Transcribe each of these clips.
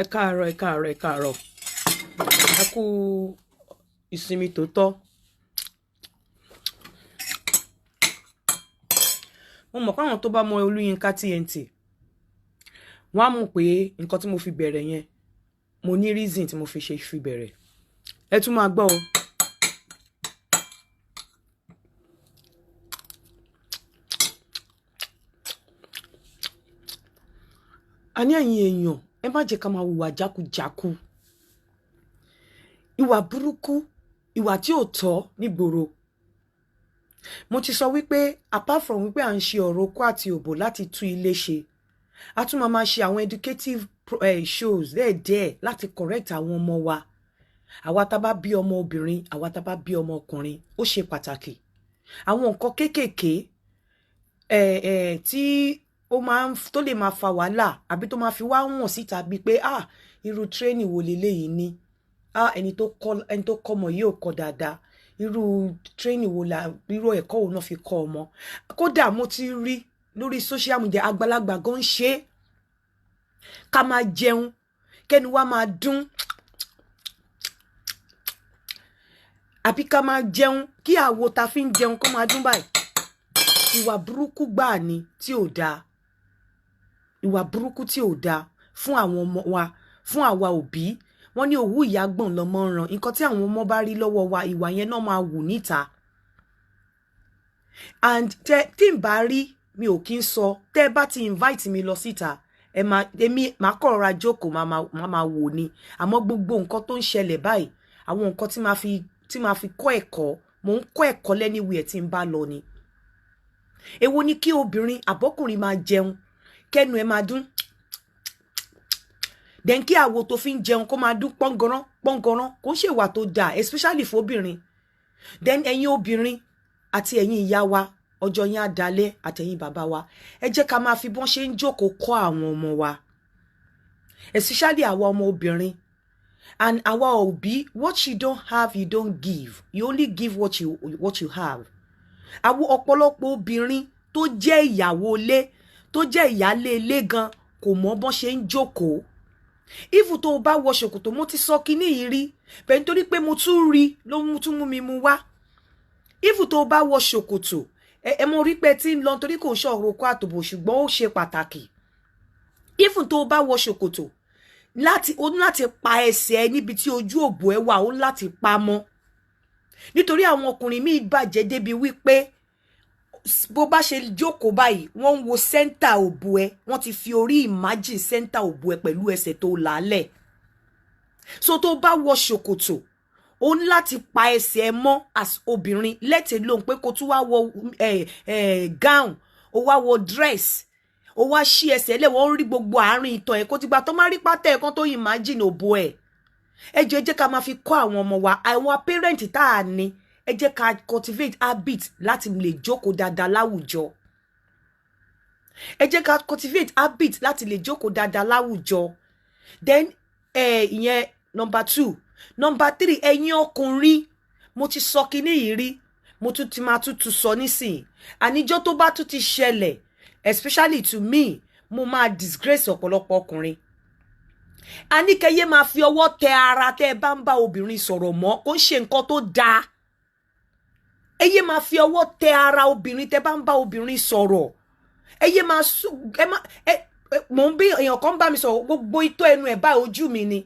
Ẹ káàárọ̀, ẹ káàárọ̀, ẹ káàárọ̀. A kú ìsinmi tó tọ́. Mo mọ̀ káwọn tó bá mọ Olúyinká TNT, wọ́n á mọ̀ pé nǹkan tí mo fi bẹ̀rẹ̀ yẹn, mo ní reason tí mo fi bẹ̀rẹ̀. Ẹ tún máa gbọ́ o. A ní ẹ̀yin èèyàn, ẹ má jẹ́ ká máa hùwà jákujàku. Ìwà burúkú, ìwà tí ò tọ́ nígboro. Mo ti sọ wípé apart from wípé à ń ṣe ọ̀rọ̀ okó àti òbò láti tú ilé ṣe, a tún máa ṣe àwọn educative shows díẹ̀díẹ̀ láti correct àwọn ọmọ wa. Àwa tá bá bí ọmọ obìnrin, àwa tá bá bí ọmọ ọkùnrin, ó ṣe pàtàkì. Àwọn nǹkan kéékèèké tí ó máa ń tó lè máa fa wàhálà àbí tó máa fi wá wọ̀n síta bíi pé irú training wo leléyìí ní, ẹni tó kọ́ ọmọ yìí ò kọ́ dáadáa, irú training wo la irú ẹ̀kọ́ wo náà fi kọ́ ọmọ. Kódà mo ti rí lórí social media àgbàlagbà gan ṣe ká máa jẹun kẹ́nu wa máa dún, àbí ká máa jẹun kí àwo ta fi ń jẹun kó máa dún báyìí. Ìwà burúkú gbáà ni tí ò dáa. Ìwà burúkú tí ò dáa fún àwọn ọmọ wa, fún àwa òbí. Wọ́n ní òwú ìyá gbọ̀n lọmọ ń ran. Nǹkan tí àwọn ọmọ bá rí lọ́wọ́ wa, ìwà yẹn náà máa wù níta. And tí n bá rí, mi ò kí ń sọ, tẹ́ bá ti invite mi lọ síta, èmi máa kọ̀ rọra jókòó, máa wò ni. Àmọ́ gbogbo nǹkan tó ń ṣẹlẹ̀ báyìí, àwọn nǹkan tí máa fi kọ́ ẹ̀kọ́, mò ń kọ́ ẹ̀kọ́ lẹ́niwẹ̀ tí ń bá lọ ni. Èwo ni kí obìnrin àbọ́kùnrin máa jẹun kẹ́nu ẹ máa dún, then kí àwo tó fi ń jẹun kó máa dún pọ́ngọrán pọ́ngọrán, kò ń ṣèwà tó dáa, especially fóbìnrin. Then ẹ̀yin obìnrin àti ẹ̀yin ìyá wa, ọjọ́ yín á dalẹ̀, àtẹ̀yin bàbá wa, ẹ jẹ́ ká máa fi bọ́n ṣe ń jókòó kọ́ àwọn ọmọ wa, especially àwa ọmọ obìnrin. And àwa òbí, what you don't have, you don't give. You only give what you have. Àwọn ọ̀pọ̀lọpọ̀ obìnrin tó jẹ́ ìyàwó ilé, tó jẹ́ ìyálé ilé gan, kò mọ bọ́n ṣe ń jókòó. If tó bá wọ ṣòkòtò, mo ti sọ kíní yìí rí, bẹ́ẹ̀ nítorí pé mo tún rí ló tún mú mi mú wá. If tó bá wọ ṣòkòtò, mo rí pé tí ń lọ nítorí kò ṣọ̀rọ̀ okó àtòbò, ṣùgbọ́n ó ṣe pàtàkì. If tó bá wọ ṣòkòtò, ó ní láti pa ẹsẹ̀ níbi tí ojú òbò ẹ wà, ó ní láti pa mọ́. Nítorí àwọn ọkùnrin míì bàjẹ́ débi wípé bó bá ṣe jókòó báyìí, wọ́n ń wo sẹ́ńtà òbò ẹ, wọ́n ti fi orí imagine sẹ́ńtà òbò ẹ pẹ̀lú ẹsẹ̀ tó làálẹ̀. So tó bá wọ ṣòkòtò, ó ní láti pa ẹsẹ̀ ẹ mọ́ as obìnrin, let alone pé kó tún wá wọ gown, ó wá wọ dress, ó wá ṣí ẹsẹ̀ lẹ̀, wọ́n rí gbogbo àárín ìtàn ẹ̀, kó ti gbà tó má rí pátá ẹ̀ kan tó imagine òbò ẹ̀. Ẹ jẹ́ ká máa fi kọ́ àwọn ọmọ wa, àwọn parent tá a ní, ẹ jẹ́ ká cultivate habit láti lè jókòó dáadáa láwùjọ. Ẹ jẹ́ ká cultivate habit láti lè jókòó dáadáa láwùjọ. Then ìyẹn number 2. Number 3, ẹ̀yin ọkùnrin, mo ti sọ kíní yìí rí, mo tún ti máa tún sọ nísìnyí. Àníjọ́ tó bá tún ti ṣẹlẹ̀, especially to me, mo máa disgrace ọ̀pọ̀lọpọ̀ ọkùnrin. A ní kẹ́yẹ́ máa fi ọwọ́ tẹ ara tẹ́ ẹ bá ń bá obìnrin sọ̀rọ̀ mọ́, kó ń ṣe nǹkan tó dáa. Ẹyẹ máa fi ọwọ́ tẹ ara obìnrin tẹ́ bá ń bá obìnrin sọ̀rọ̀. Ẹyẹ máa mò ń bí èèyàn kan bá mi sọ̀rọ̀, gbogbo itọ́ ẹnu ẹ̀ bá ojú mi ni.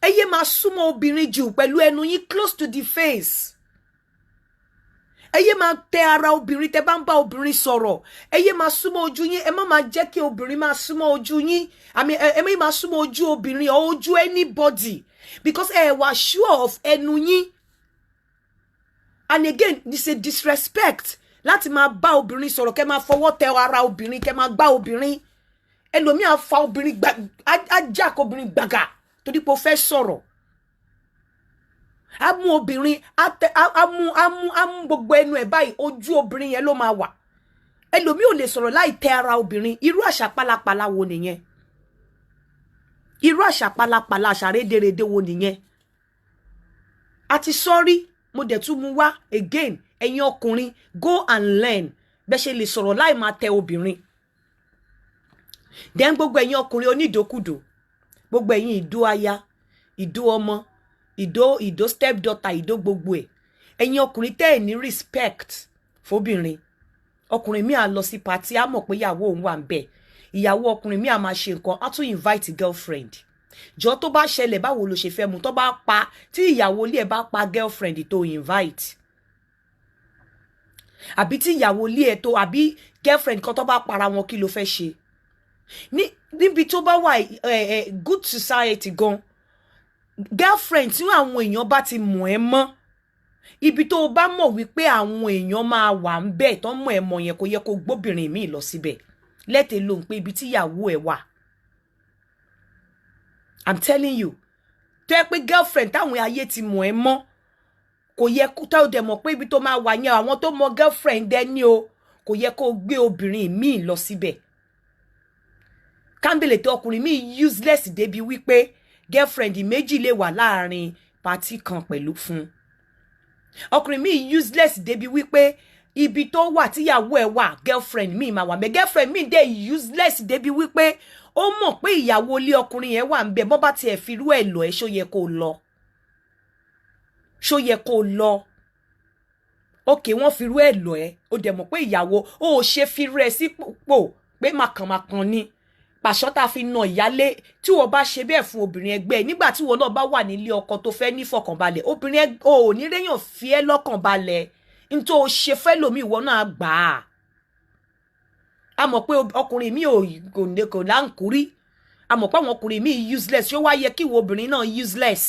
Ẹyẹ máa súnmọ́ obìnrin jù pẹ̀lú ẹnu yín close to the face. Ẹyẹ máa tẹ ara obìnrin tẹ́ bá ń bá obìnrin sọ̀rọ̀. Ẹyẹ máa súnmọ́ ojú yín, ẹ má máa jẹ́ kí obìnrin máa súnmọ́ ojú yín. Ẹ má máa súnmọ́ ojú obìnrin or ojú anybody, because ẹ wà sure of ẹnu yín. And again, this is a disrespect láti máa bá obìnrin sọ̀rọ̀, kẹ́ máa fọwọ́ tẹ ara obìnrin, kẹ́ máa gbá obìnrin. Ẹlòmíì á fa obìnrin á jack obìnrin gbàgà torí pé ó fẹ́ sọ̀rọ̀. Á mú obìnrin, á mú gbogbo ẹnu ẹ̀ báyìí, ojú obìnrin yẹn ló máa wà. Ẹlòmíì ò lè sọ̀rọ̀ láì tẹ ara obìnrin. Irú àṣà pálapàla wo nìyẹn? Irú àṣà pálapàla, àṣà rédèrèdè wo nìyẹn? Àti sorry, mo dẹ̀ tún mú wá again, ẹ̀yin ọkùnrin, go and learn bẹ́ ṣe lè sọ̀rọ̀ láì máa tẹ obìnrin. Then gbogbo ẹ̀yin ọkùnrin onídòkúdò, gbogbo ẹ̀yin ìdó aya ìdó ọmọ ìdó step daughter ìdó gbogbo ẹ̀ ẹ̀yin ọkùnrin tẹ́ ẹ̀ ní respect fóbìnrin ọkùnrin mi à lọ sí party á mọ̀ pé ìyàwó òun wà ń bẹ̀ ìyàwó ọkùnrin mi à máa ṣe nǹkan á tún invite girlfriend jọ tó bá ṣẹlẹ̀ báwo ló ṣe fẹ́ mu tó bá pa tí ìyàwó ilé ẹ̀ bá pa girlfriend tó invite àbí tí ìyàwó ilé ẹ̀ tó àbí girlfriend kan tó bá para wọn kí ló fẹ́ ṣe níbi tó bá wà good society gan girlfriend tí àwọn èèyàn bá ti mọ̀ ẹ́ mọ́ ibi tó bá mọ̀ wípé àwọn èèyàn máa wà ń bẹ̀ tó mọ̀ ẹ́ mọ̀ yẹn kò yẹ kó gbóbìnrin míì lọ síbẹ̀ lẹ́tẹ̀ lóhùn pé ibi tí ìyàwó ẹ̀ wà I'm telling you tó yẹ pé girlfriend táwọn ayé ti mọ̀ ẹ́ mọ́ kò yẹ kó tó dẹ̀ mọ̀ pé ibi tó máa wà yẹn àwọn tó mọ̀ girlfriend dẹ́ni o kò yẹ kó gbé obìnrin míì lọ síbẹ̀ kámbélé tó ọkùnrin míì useless débi wípé girlfriend méjì lè wà láàrin party kan pẹ̀lú fún ọkùnrin míì useless débi wípé ibi tó wà tíyàwó ẹ̀ wà girlfriend míì máa wà mẹ́ girlfriend míì dé useless débi wípé ó mọ̀ pé ìyàwó ilé ọkùnrin yẹn wà ń bẹ̀ bọ́ bá tiẹ̀ fi irú ẹ̀ lọ ẹ̀ ṣó yẹ kó lọ ṣó yẹ kó lọ òkè wọ́n fi irú ẹ̀ lọ ẹ̀ ó dẹ̀ mọ̀ pé ìyàwó ó ṣe fi irú ẹ̀ sípò pé màkànmákan ni pàṣọ tá a fi nà ìyálé tí wọ́n bá ṣe bẹ́ẹ̀ fún obìnrin ẹgbẹ́ ẹ̀ nígbà tí wọ́n náà bá wà nílé ọkọ tó fẹ́ ní fọkànbalẹ̀ obìnrin ò ní réyàn fi ẹ́ lọ́kànbalẹ̀ nítorí o ṣe fẹ́ lómi ìwọ náà gbà á a mọ̀ pé ọkùnrin mi kò láǹkúrí a mọ̀ pé àwọn ọkùnrin mi useless ṣó wá yẹ kí ìwọ obìnrin náà useless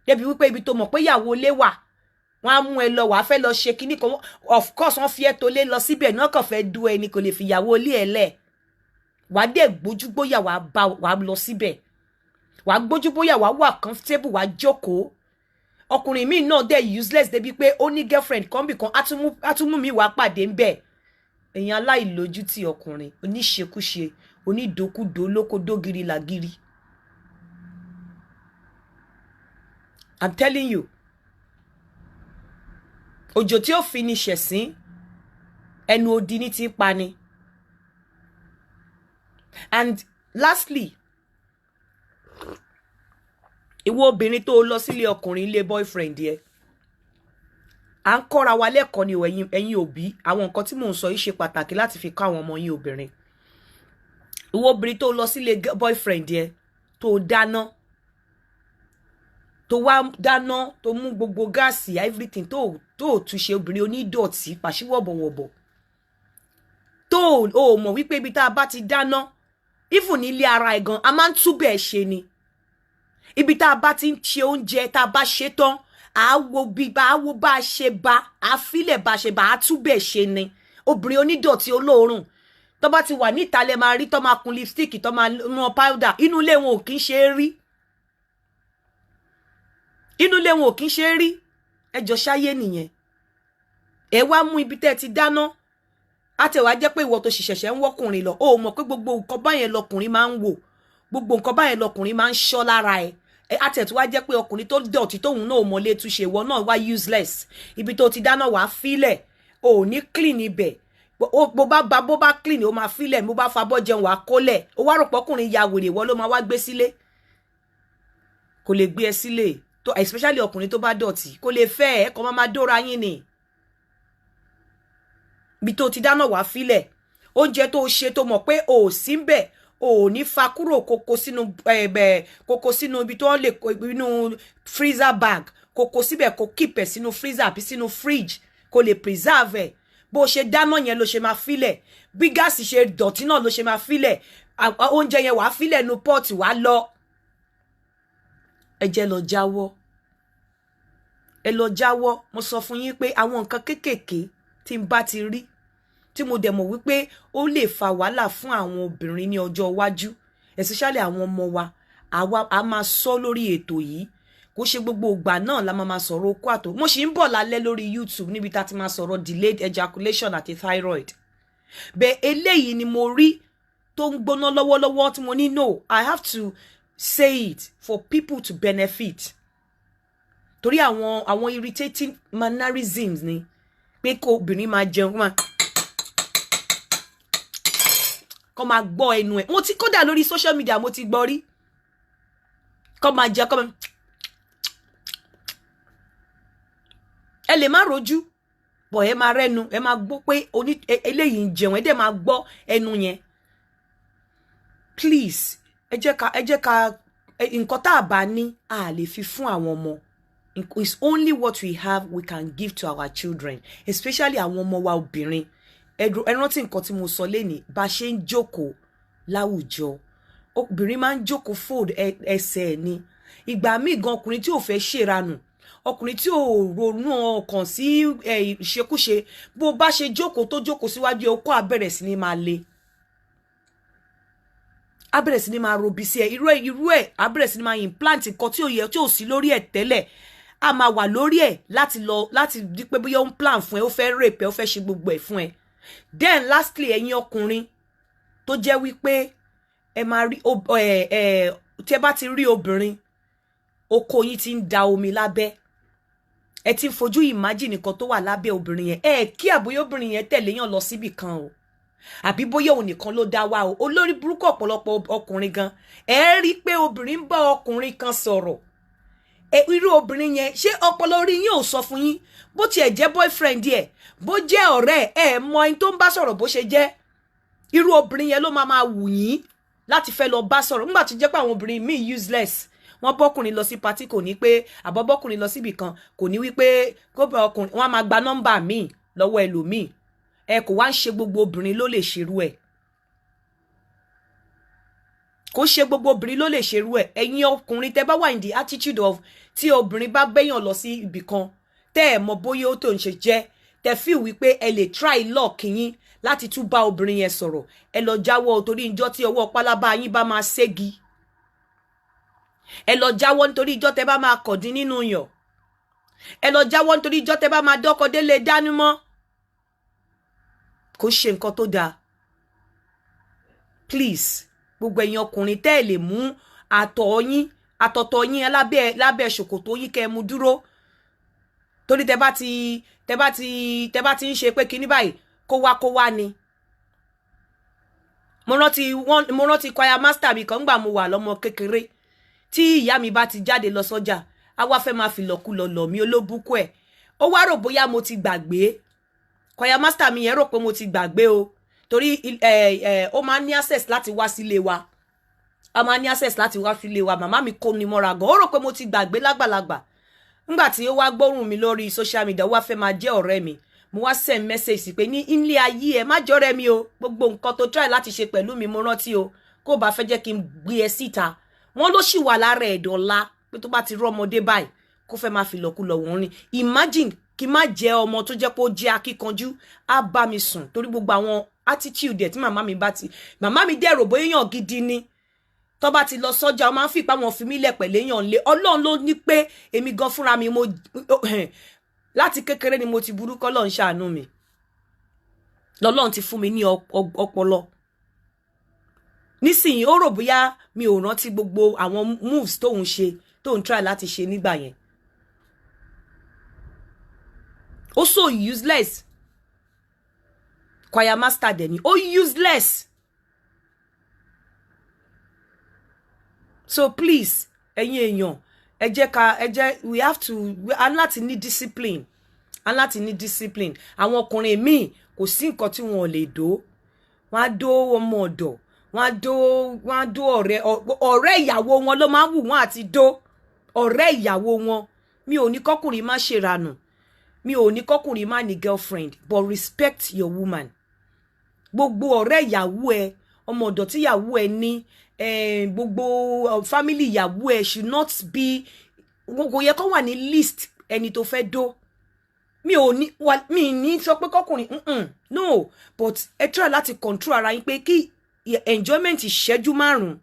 débi wípé ibi tó mọ̀ pé ìyàwó ilé wà wọ́n á mú ẹ lọ wàá fẹ́ lọ ṣe kinní kan of course wọ́n fi ẹ́ tó lé lọ síbẹ̀ náà kàn fẹ́ du ẹni kò lè fi ìyàwó ilé ẹ̀ lẹ̀ wàá dẹ̀ gbójúgbóyà wàá lọ síbẹ̀ wàá gbójúgbóyà wàá wà comfortable wàá jókòó ọkùnrin míì náà dẹ̀ useless débi pé ó ní girlfriend kan bì kan á tún mú mi wàá pàdé ń bẹ̀ èèyàn aláìlójútì ọkùnrin oníṣekúṣe onídokúdo lókòdógiri làgiri I'm telling you òjò tí ó fi ní ṣẹ̀sín ẹnu odi ní ti pa ni. And lastly ìwọ obìnrin tó lọ sílé ọkùnrin ilé boyfriend yẹ à ń kọ́ra wa lẹ́kọ̀ọ́ ni ẹ̀yin òbí àwọn nǹkan tí mò ń sọ yìí ṣe pàtàkì láti fi kọ́ àwọn ọmọ yín obìnrin ìwọ obìnrin tó lọ sílé boyfriend yẹ tó dáná tó wá dáná tó mú gbogbo gáàsì everything tó túnṣe obìnrin onídọ̀tí pàṣíwọ̀bọ̀wọ̀bọ̀ tó o mọ̀ wípé ibi tá a bá ti dáná even nílé ara ẹ̀ gan a máa ń túbẹ̀ ṣe ni ibi tá a bá ti ń ṣe oúnjẹ tá a bá ṣe tán àáwo bá a ṣe bá a fílẹ̀ bá a ṣe bá a túbẹ̀ ṣe ni obìnrin onídọ̀tí olóòórùn tó bá ti wà níta lẹ máa rí tó máa kun lipstick tó máa rán powder inú ilé wọn ò kí ń ṣe é rí inú ilé wọn ò kí ń ṣe é rí ẹjọ́ ṣáyé nìyẹn ẹ wá mú ibi tẹ́ ti dáná àtẹ̀wá jẹ́ pé ìwọ tó ṣẹ̀ṣẹ̀ ń wọ́kùnrin lọ ó mọ̀ pé gbogbo nǹkan báyẹn lọkùnrin máa ń wò gbogbo nǹkan báyẹn lọkùnrin máa ń ṣọ́ lára ẹ̀ àtẹ̀tù wá jẹ́ pé ọkùnrin tó dọ̀tí tóun náà mọ̀lé túnṣe ìwọ náà wá useless ibi tó ti dáná wàá fílẹ̀ ò ní clean ibẹ̀ bó bá clean ó máa fílẹ̀ bó bá fabọ́ jẹun wàá kólẹ̀ ó wá rò pọ́kùnrin ya wèrè ìwọ ló máa wá gbé sílé kò lè gbé ẹ sílé especially ọkùnrin tó bá dọ̀tí kò lè fẹ́ ẹ kọ́ máa dóra yín ni bí tó ti dáná wàá fílẹ̀ oúnjẹ tó ṣe tó mọ̀ pé ò sí ń bẹ̀ ò ní fa kúrò kókó sínú ibi tó lè inú freezer bag kókó síbẹ̀ kó keep ẹ̀ sínú freezer àbí sínú fridge kó lè preserve ẹ̀ bó ṣe dáná yẹn ló ṣe máa fílẹ̀ bí gáàsì ṣe dọ̀tí náà ló ṣe máa fílẹ̀ oúnjẹ yẹn wàá fílẹ̀ nu pot wàá lọ ẹ jẹ́ lọ jáwọ́ ẹ lọ jáwọ́ mo sọ fún yín pé àwọn nǹkan kéékèèké tí n bá ti rí tí mo dẹ̀ mọ̀ wípé ó lè fa wàhálà fún àwọn obìnrin ní ọjọ́ iwájú especially àwọn ọmọ wa a máa sọ lórí ètò yìí kò ṣe gbogbo ìgbà náà la máa sọ̀rọ̀ okó àtò mo sì ń bọ̀ lálẹ́ lórí YouTube níbi tá ti máa sọ̀rọ̀ delayed ejaculation àti thyroid bẹ́ẹ̀ eléyìí ni mo rí tó ń gbóná lọ́wọ́lọ́wọ́ tí mo ní no I have to say it for people to benefit torí àwọn irritating mannerisms ni pé kó obìnrin máa jẹun kó máa gbọ́ ẹnu ẹ̀ mo ti kódà lórí social media mo ti gbọ́ rí kó máa jẹ kó máa ẹ lè má rojú bọ̀ ẹ máa rẹ́nu ẹ máa gbọ́ pé eléyìí ń jẹun ẹ dẹ̀ máa gbọ́ ẹnu yẹn. Please ẹ jẹ́ ká nǹkan tá a bá ní a lè fi fún àwọn ọmọ. It's only what we have we can give to our children, especially àwọn ọmọ wa obìnrin. Ẹ rántí nǹkan tí mo sọ lénìí bá ṣe ń jókòó láwùjọ obìnrin máa ń jókòó fold ẹsẹ̀ ẹ̀ ni ìgbà míì gan ọkùnrin tí ò fẹ́ ṣèranù ọkùnrin tí ò ronú ọkàn sí ìṣekúṣe bó bá ṣe jókòó tó jókòó síwájú ọkọ abẹ̀rẹ̀ sí ni máa le abẹ̀rẹ̀ sí ni máa robi sí ẹ irú ẹ̀ abẹ̀rẹ̀ sí ni máa implant nǹkan tí ò yẹ tí ò sí lórí ẹ̀ tẹ́lẹ̀ a máa wà lórí ẹ̀ láti di pé bóyá ó ń plan fún ẹ ó fẹ́ rape ẹ ó fẹ́ ṣe gbogbo ẹ̀ fún ẹ. Then lastly ẹ̀yin ọkùnrin tó jẹ́ wípé ẹ máa rí tí ẹ bá ti rí obìnrin oko yín ti ń da omi lábẹ́ ẹ ti ń fojú imagine nǹkan tó wà lábẹ́ obìnrin yẹn kí àbóyá obìnrin yẹn tẹ̀lé yàn lọ síbì kan o àbí bóyá òun nìkan ló dá wá o olórí burúkú ọ̀pọ̀lọpọ̀ ọkùnrin gan ẹ rí pé obìnrin ń bá ọkùnrin kan sọ̀rọ̀ irú obìnrin yẹn ṣé ọpọlọ orí yín ò sọ fún yín bó tiẹ̀ jẹ́ boyfriend ẹ̀ bó jẹ́ ọ̀rẹ́ ẹ̀ mọ ẹni tó ń bá sọ̀rọ̀ bó ṣe jẹ́ irú obìnrin yẹn ló máa wù yín láti fẹ́ lọ bá sọ̀rọ̀ nígbà tó jẹ́ pé àwọn obìnrin míì useless wọ́n bọ́kùnrin lọ sí party kò ní pé àbọ̀bọ́kùnrin lọ síbì kan kò ní wípé gómìnà ọkùnrin wọ́n á máa gba nọ́mbà míì lọ́wọ́ ẹlòmíì kò wá ń ṣe gbogbo obìnrin ló lè ṣerú ẹ̀ kò ṣe gbogbo obìnrin ló lè ṣerú ẹ̀ ẹ̀yin ọkùnrin tẹ́ bá wà in the attitude of tí obìnrin bá gbẹ̀yàn lọ sí ibì kan tẹ́ ẹ̀ mọ bóyá ó tó ń ṣe jẹ́ tẹ́ feel wípé ẹ lè try luck yín láti tún bá obìnrin yẹn sọ̀rọ̀ ẹ lọ jáwọ́ torí ìjọ́ tí ọwọ́ pálábá yín bá máa ségi ẹ lọ jáwọ́ nítorí ìjọ́ tẹ́ bá máa kọ̀dín nínú yàn ẹ lọ jáwọ́ nítorí ìjọ́ tẹ́ bá máa dọ́kọ délé dání mọ́ kò ṣe nǹkan tó dáa please gbogbo ẹ̀yin ọkùnrin tẹ́ ẹ lè mú àtọ̀tọ̀ yín lábẹ́ ṣòkòtò yín kẹ́ ẹ mú dúró torí tẹ́ bá ti ń ṣe pé kíní báyìí kó wá ni mo rántí choir master mi kan gbà mo wà lọ́mọ kékeré tí ìyá mi bá ti jáde lọ sọ́jà á wá fẹ́ máa fi lọ̀kulọ̀ lọ̀ mí olóbùkú ẹ̀ ó wá rò bóyá mo ti gbàgbé choir master mi yẹn rò pé mo ti gbàgbé o torí ó máa ní access láti wá sílé wa a máa ní access láti wá sílé wa màmá mi kó ni mọ́ra gan ó rò pé mo ti gbàgbé lágbàlagbà nígbà tí ó wá gbóhùn mi lórí social media ó wá fẹ́ máa jẹ́ ọ̀rẹ́ mi mo wá send message sí pé ní ilé ayé ẹ má jọ̀rẹ́ mi o gbogbo nǹkan tó try láti ṣe pẹ̀lú mi mo rántí o kó bá fẹ́ jẹ́ kí n gbé ẹ síta wọ́n ló sì wà lára ẹ̀dọ̀la pé tó bá ti rọ́ ọmọdé báyìí kó fẹ́ máa fi lọ́kùlọ̀ wọ́n rìn imagine kí má jẹ́ ọmọ tó jẹ́ pé ó jẹ́ akíkanjú á bá mi sùn torí gbogbo àwọn attitude ẹ̀ tí màmá mi dẹ̀rò bóyá èèyàn gidi ni tó bá ti lọ sọ́jà ó máa ń fi ìpá wọn fi mí lẹ̀ pẹ̀lẹ́ èèyàn lé ọlọ́run ló ní pé èmi gan fúnra mi mo láti kékeré ni mo ti burú kọ́ lọ́n ṣàánú mi lọ́lọ́run ti fún mi ní ọpọlọ nísìnyí ó rò bóyá mi ò rántí gbogbo àwọn moves tóun ṣe tóun try láti ṣe nígbà yẹn ó so useless choir master dẹ̀ ni ó useless so please ẹ̀yin èèyàn we have to láti ní discipline àwọn ọkùnrin míì kò sí nǹkan tí wọn ò lè dó wọn á dó ọmọ ọ̀dọ̀ wọn á dó ọ̀rẹ́ ìyàwó wọn ló máa ń wù wọn àti dó ọ̀rẹ́ ìyàwó wọn mi ò ní kọ́kùnrin má ṣèranù mi ò ní kọ́kùnrin má ní girlfriend but respect your woman gbogbo ọ̀rẹ́ ìyàwó ẹ ọmọ ọ̀dọ̀ tí ìyàwó ẹ ní gbogbo family ìyàwó ẹ should not be kò yẹ kó wà ní list ẹni tó fẹ́ dó mi ní sọ pé kọkùnrin no but ẹ try láti control ara yín pé kí enjoyment ìṣẹ́jú márùn-ún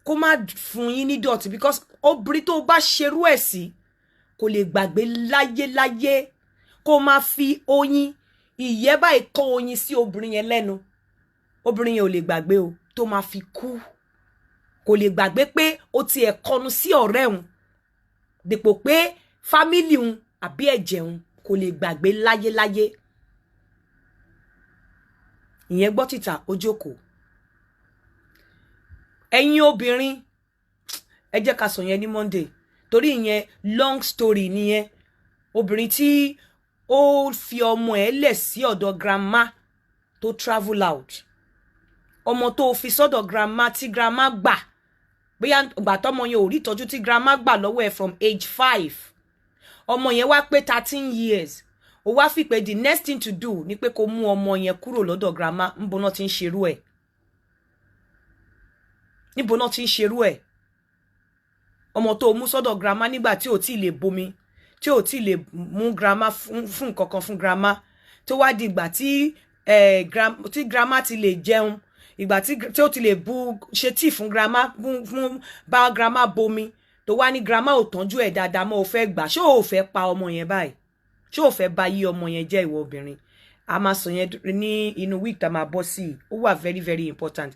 kó má fún yín ní dọ̀tí because obìnrin tó bá ṣerú ẹ̀ sí kò lè gbàgbé láyéláyé kó máa fi oyin ìyẹ́ báyìí kọ́ oyin sí obìnrin yẹn lẹ́nu obìnrin yẹn ò lè gbàgbé o tó máa fi kú kò lè gbàgbé pé ó ti ẹ̀ kọnu sí ọ̀rẹ́ òun dèpò pé fámílì òun àbí ẹ̀jẹ̀ òun kò lè gbàgbé láyéláyé ìyẹn gbọ́ títà ó jókòó ẹ̀yin obìnrin ẹ jẹ́ ká sọ yẹn ní Monday torí ìyẹn long story nìyẹn obìnrin tí ó fi ọmọ ẹ̀ lẹ̀ sí ọ̀dọ̀ grandma tó travel out ọmọ tó fi sọ́dọ̀ grandma tí grandma gbà bóyá ìgbà tọ́mọ yẹn ò rí ìtọ́jú tí grandma gbà lọ́wọ́ ẹ̀ from age 5 ọmọ yẹn wá pé 13 years ó wá fi pé the next thing to do ni pé kó mú ọmọ yẹn kúrò lọ́dọ̀ grandma níbo náà ti ń ṣerú ẹ̀ níbo náà ti ń ṣerú ẹ̀ ọmọ tó mú sọ́dọ̀ grandma nígbà tí ò tí lè bomi tí ò tí lè mú grandma fún nǹkankan fún grandma tó wá di ìgbà tí grandma ti lè jẹun ìgbà tí ó ti lè bu ṣe tíì fún grandma fún bá grandma bomi tó wá ní grandma ò tọ́jú ẹ̀ dáadáa mọ́ ò fẹ́ gbà ṣé ò fẹ́ pa ọmọ yẹn báyìí ṣé ò fẹ́ bá yí ọmọ yẹn jẹ́ ìwọ obìnrin a máa sọ yẹn ní inú week tá a máa bọ́ sí i ó wà very very important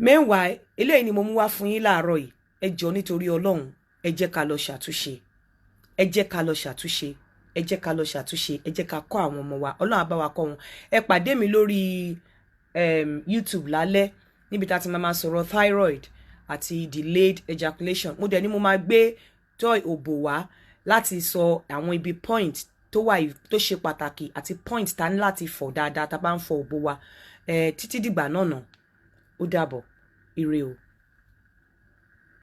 meanwhile eléyìí ni mo mú wá fún yín láàárọ̀ yìí ẹ jọ̀ọ́ nítorí Ọlọ́run ẹ jẹ́ ká lọ ṣàtúnṣe ẹ jẹ́ ká lọ ṣàtúnṣe ẹ jẹ́ ká lọ ṣàtúnṣe ẹ jẹ́ ká kọ́ àwọn ọmọ wa Ọlọ́run á bá wa kọ́ wọn ẹ pàdé mi lórí YouTube lálẹ́ níbi tá a ti máa sọ̀rọ̀ thyroid àti delayed ejaculation mo dẹ̀ ni mo máa gbé toy òbò wá láti sọ àwọn ibi point tó wà tó ṣe pàtàkì àti point tá ní láti fọ̀ dáadáa tá bá ń fọ òbò wa títí dìgbà náà ó dàbọ̀ ire o.